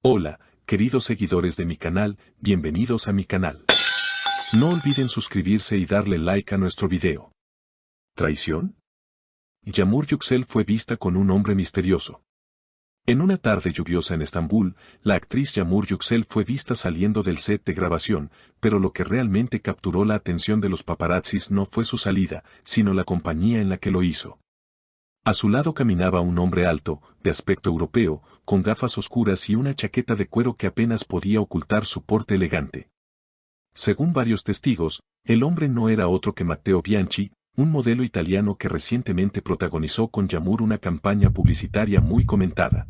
Hola, queridos seguidores de mi canal, bienvenidos a mi canal. No olviden suscribirse y darle like a nuestro video. ¿Traición? Yağmur Yüksel fue vista con un hombre misterioso. En una tarde lluviosa en Estambul, la actriz Yağmur Yüksel fue vista saliendo del set de grabación, pero lo que realmente capturó la atención de los paparazzis no fue su salida, sino la compañía en la que lo hizo. A su lado caminaba un hombre alto, de aspecto europeo, con gafas oscuras y una chaqueta de cuero que apenas podía ocultar su porte elegante. Según varios testigos, el hombre no era otro que Matteo Bianchi, un modelo italiano que recientemente protagonizó con Yağmur una campaña publicitaria muy comentada.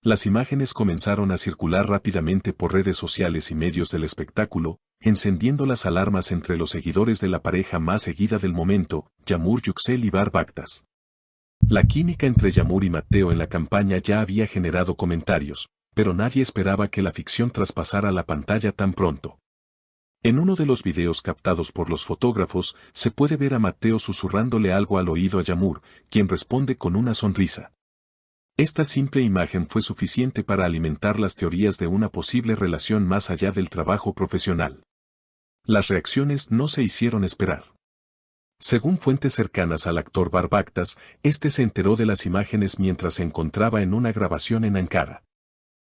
Las imágenes comenzaron a circular rápidamente por redes sociales y medios del espectáculo, encendiendo las alarmas entre los seguidores de la pareja más seguida del momento, Yağmur Yüksel y Bar Baktas. La química entre Yağmur y Matteo en la campaña ya había generado comentarios, pero nadie esperaba que la ficción traspasara la pantalla tan pronto. En uno de los videos captados por los fotógrafos, se puede ver a Matteo susurrándole algo al oído a Yağmur, quien responde con una sonrisa. Esta simple imagen fue suficiente para alimentar las teorías de una posible relación más allá del trabajo profesional. Las reacciones no se hicieron esperar. Según fuentes cercanas al actor Bar Baktas, este se enteró de las imágenes mientras se encontraba en una grabación en Ankara.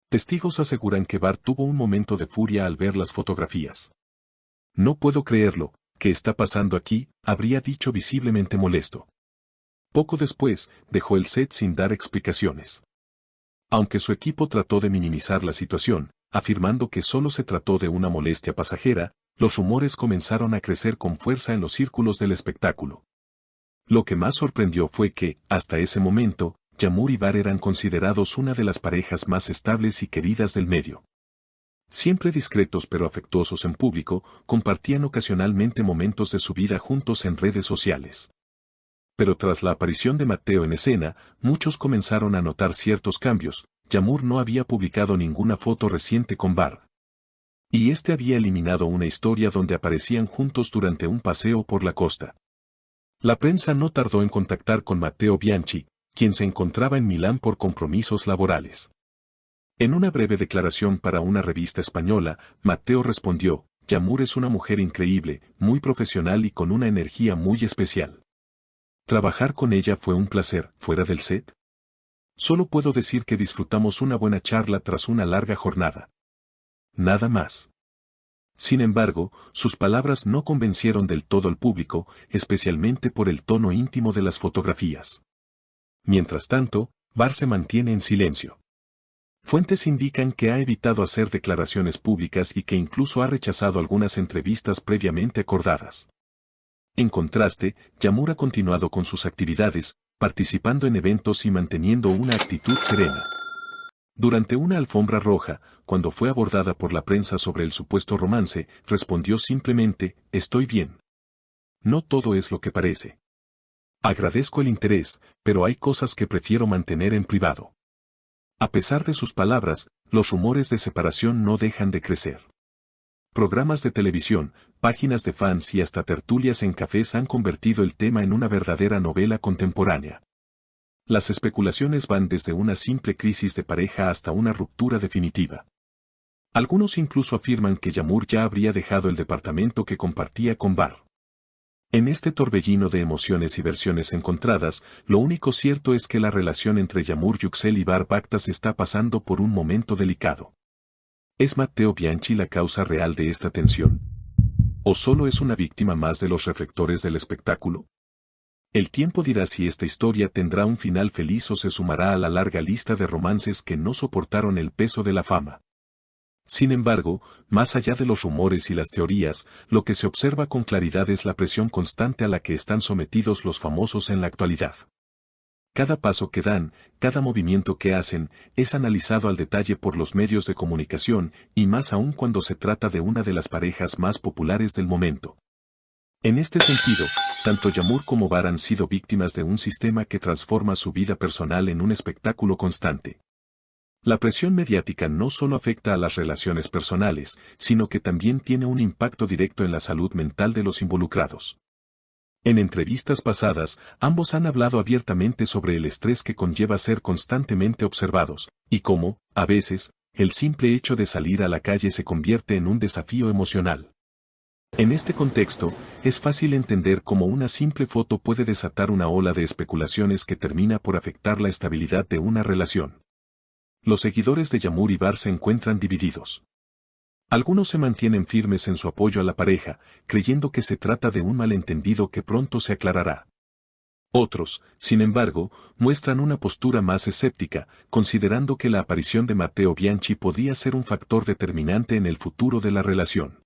Testigos aseguran que Bar tuvo un momento de furia al ver las fotografías. No puedo creerlo, ¿qué está pasando aquí?, habría dicho visiblemente molesto. Poco después, dejó el set sin dar explicaciones. Aunque su equipo trató de minimizar la situación, afirmando que solo se trató de una molestia pasajera, los rumores comenzaron a crecer con fuerza en los círculos del espectáculo. Lo que más sorprendió fue que, hasta ese momento, Yağmur y Bar eran considerados una de las parejas más estables y queridas del medio. Siempre discretos pero afectuosos en público, compartían ocasionalmente momentos de su vida juntos en redes sociales. Pero tras la aparición de Matteo en escena, muchos comenzaron a notar ciertos cambios. Yağmur no había publicado ninguna foto reciente con Bar. Y este había eliminado una historia donde aparecían juntos durante un paseo por la costa. La prensa no tardó en contactar con Matteo Bianchi, quien se encontraba en Milán por compromisos laborales. En una breve declaración para una revista española, Matteo respondió: Yağmur es una mujer increíble, muy profesional y con una energía muy especial. Trabajar con ella fue un placer, fuera del set. Solo puedo decir que disfrutamos una buena charla tras una larga jornada. Nada más. Sin embargo, sus palabras no convencieron del todo al público, especialmente por el tono íntimo de las fotografías. Mientras tanto, Bar se mantiene en silencio. Fuentes indican que ha evitado hacer declaraciones públicas y que incluso ha rechazado algunas entrevistas previamente acordadas. En contraste, Yağmur ha continuado con sus actividades, participando en eventos y manteniendo una actitud serena. Durante una alfombra roja, cuando fue abordada por la prensa sobre el supuesto romance, respondió simplemente: estoy bien. No todo es lo que parece. Agradezco el interés, pero hay cosas que prefiero mantener en privado. A pesar de sus palabras, los rumores de separación no dejan de crecer. Programas de televisión, páginas de fans y hasta tertulias en cafés han convertido el tema en una verdadera novela contemporánea. Las especulaciones van desde una simple crisis de pareja hasta una ruptura definitiva. Algunos incluso afirman que Yağmur ya habría dejado el departamento que compartía con Bar. En este torbellino de emociones y versiones encontradas, lo único cierto es que la relación entre Yağmur Yüksel y Bar Baktas está pasando por un momento delicado. ¿Es Matteo Bianchi la causa real de esta tensión? ¿O solo es una víctima más de los reflectores del espectáculo? El tiempo dirá si esta historia tendrá un final feliz o se sumará a la larga lista de romances que no soportaron el peso de la fama. Sin embargo, más allá de los rumores y las teorías, lo que se observa con claridad es la presión constante a la que están sometidos los famosos en la actualidad. Cada paso que dan, cada movimiento que hacen, es analizado al detalle por los medios de comunicación, y más aún cuando se trata de una de las parejas más populares del momento. En este sentido, tanto Yağmur como Bar han sido víctimas de un sistema que transforma su vida personal en un espectáculo constante. La presión mediática no solo afecta a las relaciones personales, sino que también tiene un impacto directo en la salud mental de los involucrados. En entrevistas pasadas, ambos han hablado abiertamente sobre el estrés que conlleva ser constantemente observados, y cómo, a veces, el simple hecho de salir a la calle se convierte en un desafío emocional. En este contexto, es fácil entender cómo una simple foto puede desatar una ola de especulaciones que termina por afectar la estabilidad de una relación. Los seguidores de Yağmur Ibar se encuentran divididos. Algunos se mantienen firmes en su apoyo a la pareja, creyendo que se trata de un malentendido que pronto se aclarará. Otros, sin embargo, muestran una postura más escéptica, considerando que la aparición de Matteo Bianchi podía ser un factor determinante en el futuro de la relación.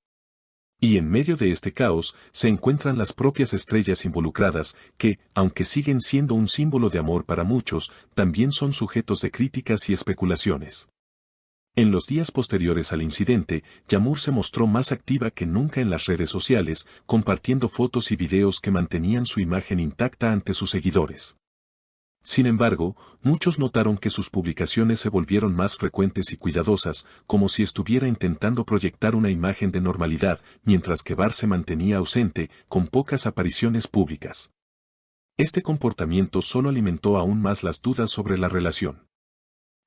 Y en medio de este caos, se encuentran las propias estrellas involucradas, que, aunque siguen siendo un símbolo de amor para muchos, también son sujetos de críticas y especulaciones. En los días posteriores al incidente, Yağmur se mostró más activa que nunca en las redes sociales, compartiendo fotos y videos que mantenían su imagen intacta ante sus seguidores. Sin embargo, muchos notaron que sus publicaciones se volvieron más frecuentes y cuidadosas, como si estuviera intentando proyectar una imagen de normalidad, mientras que Bar se mantenía ausente, con pocas apariciones públicas. Este comportamiento solo alimentó aún más las dudas sobre la relación.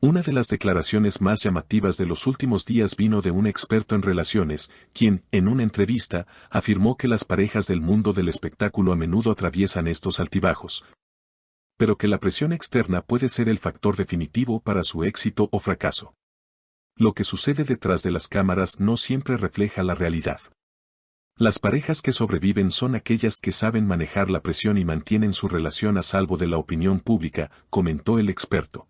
Una de las declaraciones más llamativas de los últimos días vino de un experto en relaciones, quien, en una entrevista, afirmó que las parejas del mundo del espectáculo a menudo atraviesan estos altibajos, pero que la presión externa puede ser el factor definitivo para su éxito o fracaso. Lo que sucede detrás de las cámaras no siempre refleja la realidad. Las parejas que sobreviven son aquellas que saben manejar la presión y mantienen su relación a salvo de la opinión pública, comentó el experto.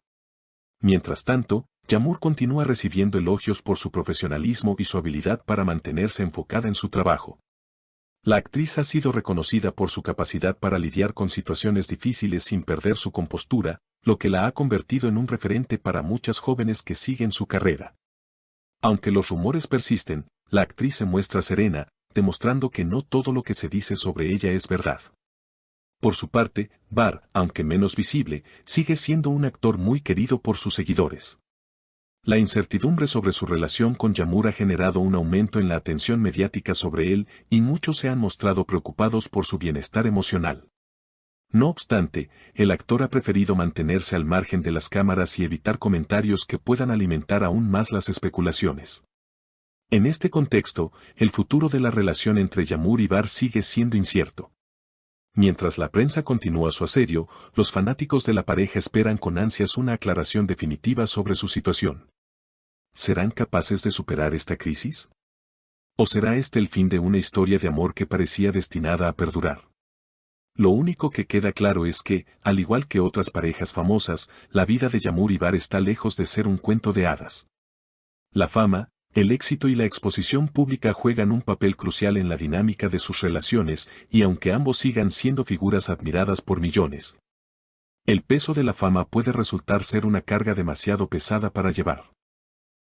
Mientras tanto, Yağmur continúa recibiendo elogios por su profesionalismo y su habilidad para mantenerse enfocada en su trabajo. La actriz ha sido reconocida por su capacidad para lidiar con situaciones difíciles sin perder su compostura, lo que la ha convertido en un referente para muchas jóvenes que siguen su carrera. Aunque los rumores persisten, la actriz se muestra serena, demostrando que no todo lo que se dice sobre ella es verdad. Por su parte, Bar, aunque menos visible, sigue siendo un actor muy querido por sus seguidores. La incertidumbre sobre su relación con Yağmur ha generado un aumento en la atención mediática sobre él y muchos se han mostrado preocupados por su bienestar emocional. No obstante, el actor ha preferido mantenerse al margen de las cámaras y evitar comentarios que puedan alimentar aún más las especulaciones. En este contexto, el futuro de la relación entre Yağmur y Bar sigue siendo incierto. Mientras la prensa continúa su asedio, los fanáticos de la pareja esperan con ansias una aclaración definitiva sobre su situación. ¿Serán capaces de superar esta crisis? ¿O será este el fin de una historia de amor que parecía destinada a perdurar? Lo único que queda claro es que, al igual que otras parejas famosas, la vida de Yağmur y Bar está lejos de ser un cuento de hadas. La fama, el éxito y la exposición pública juegan un papel crucial en la dinámica de sus relaciones, y aunque ambos sigan siendo figuras admiradas por millones, el peso de la fama puede resultar ser una carga demasiado pesada para llevar.